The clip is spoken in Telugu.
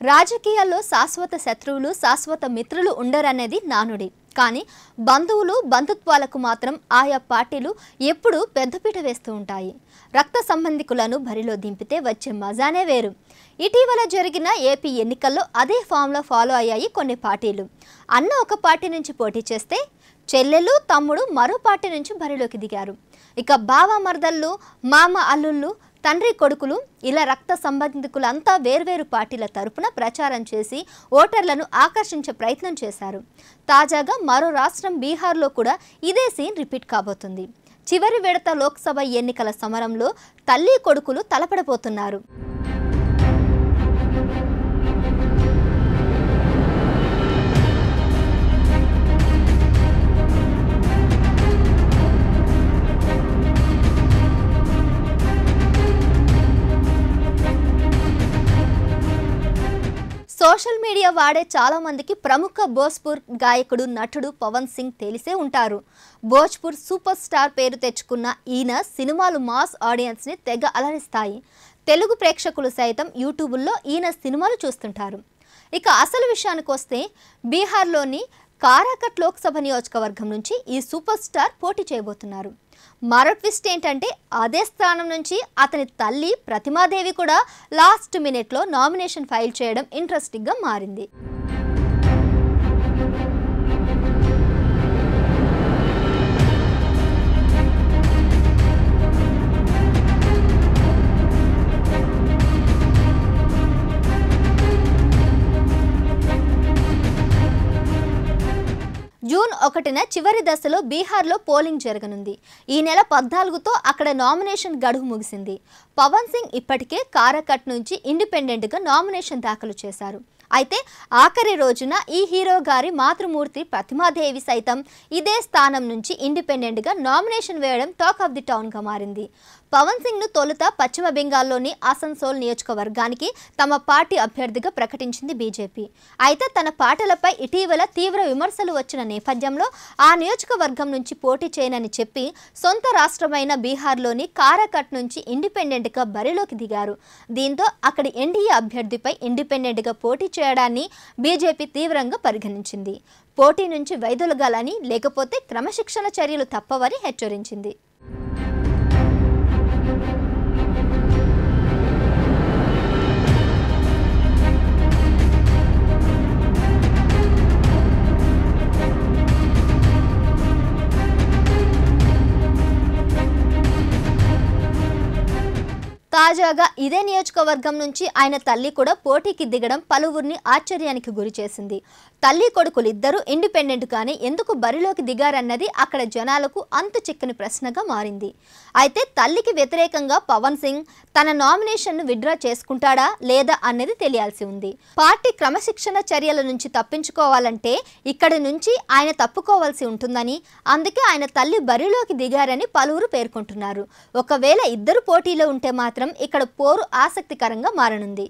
రాజకీయాల్లో శాశ్వత శత్రువులు శాశ్వత మిత్రులు ఉండరనేది నానుడి. కానీ బంధువులు బంధుత్వాలకు మాత్రం ఆయా పార్టీలు ఎప్పుడూ పెద్దపీట వేస్తూ ఉంటాయి. రక్త సంబంధికులను బరిలో దింపితే వచ్చే మజానే వేరు. ఇటీవల జరిగిన ఏపీ ఎన్నికల్లో అదే ఫామ్లో ఫాలో అయ్యాయి కొన్ని పార్టీలు. అన్న ఒక పార్టీ నుంచి పోటీ చేస్తే చెల్లెలు తమ్ముడు మరో పార్టీ నుంచి బరిలోకి దిగారు. ఇక బావ మరదళ్ళు, మామ అల్లుళ్ళు, తండ్రి కొడుకులు ఇలా రక్త సంబంధికులంతా వేర్వేరు పార్టీల తరపున ప్రచారం చేసి ఓటర్లను ఆకర్షించే ప్రయత్నం చేశారు. తాజాగా మరో రాష్ట్రం బీహార్లో కూడా ఇదే సీన్ రిపీట్ కాబోతుంది. చివరి విడత లోక్సభ ఎన్నికల సమరంలో తల్లి కొడుకులు తలపడబోతున్నారు. సోషల్ మీడియా వాడే చాలా మందికి ప్రముఖ భోజ్పూర్ గాయకుడు నటుడు పవన్ సింగ్ తెలిసే ఉంటారు. భోజ్పూర్ సూపర్ స్టార్ పేరు తెచ్చుకున్న ఈయన సినిమాలు మాస్ ఆడియన్స్ని తెగ అలరిస్తాయి. తెలుగు ప్రేక్షకులు సైతం యూట్యూబ్లో ఈయన సినిమాలు చూస్తుంటారు. ఇక అసలు విషయానికి వస్తే బీహార్లోని కారాకట్ లోక్సభ నియోజకవర్గం నుంచి ఈ సూపర్ స్టార్ పోటీ చేయబోతున్నారు. మరో ట్విస్ట్ ఏంటంటే అదే స్థానం నుంచి అతని తల్లి ప్రతిమాదేవి కూడా లాస్ట్ మినిట్లో నామినేషన్ ఫైల్ చేయడం ఇంట్రెస్టింగ్గా మారింది. జూన్ 1న చివరి దశలో బీహార్లో పోలింగ్ జరగనుంది. ఈ నెల 14తో అక్కడ నామినేషన్ గడువు ముగిసింది. పవన్ సింగ్ ఇప్పటికే కారాకట్ నుంచి ఇండిపెండెంట్గా నామినేషన్ దాఖలు చేశారు. అయితే ఆఖరి రోజున ఈ హీరో గారి మాతృమూర్తి ప్రతిమాదేవి సైతం ఇదే స్థానం నుంచి ఇండిపెండెంట్గా నామినేషన్ వేయడం టాక్ ఆఫ్ ది టౌన్గా మారింది. పవన్ సింగ్ను తొలుత పశ్చిమ బెంగాల్లోని ఆసన్సోల్ నియోజకవర్గానికి తమ పార్టీ అభ్యర్థిగా ప్రకటించింది బీజేపీ. అయితే తన పాటలపై ఇటీవల తీవ్ర విమర్శలు వచ్చిన నేపథ్యంలో ఆ నియోజకవర్గం నుంచి పోటీ చేయనని చెప్పి సొంత రాష్ట్రమైన బీహార్లోని కారాకట్ నుంచి ఇండిపెండెంట్గా బరిలోకి దిగారు. దీంతో అక్కడి ఎన్డీఏ అభ్యర్థిపై ఇండిపెండెంట్గా పోటీ చేయడాన్ని బీజేపీ తీవ్రంగా పరిగణించింది. పోటీ నుంచి వైదొలగాలని లేకపోతే క్రమశిక్షణ చర్యలు తప్పవని హెచ్చరించింది. తాజాగా ఇదే నియోజకవర్గం నుంచి ఆయన తల్లి కూడా పోటీకి దిగడం పలువురిని ఆశ్చర్యానికి గురి చేసింది. తల్లి కొడుకులిద్దరూ ఇండిపెండెంట్గానే ఎందుకు బరిలోకి దిగారన్నది అక్కడ జనాలకు అంతు చిక్కని ప్రశ్నగా మారింది. అయితే తల్లికి వ్యతిరేకంగా పవన్ సింగ్ తన నామినేషన్ను విత్డ్రా చేసుకుంటాడా లేదా అన్నది తెలియాల్సి ఉంది. పార్టీ క్రమశిక్షణ చర్యల నుంచి తప్పించుకోవాలంటే ఇక్కడి నుంచి ఆయన తప్పుకోవాల్సి ఉంటుందని, అందుకే ఆయన తల్లి బరిలోకి దిగారని పలువురు పేర్కొంటున్నారు. ఒకవేళ ఇద్దరు పోటీలో ఉంటే మాత్రం ఇక్కడ పోరు ఆసక్తికరంగా మారనుంది.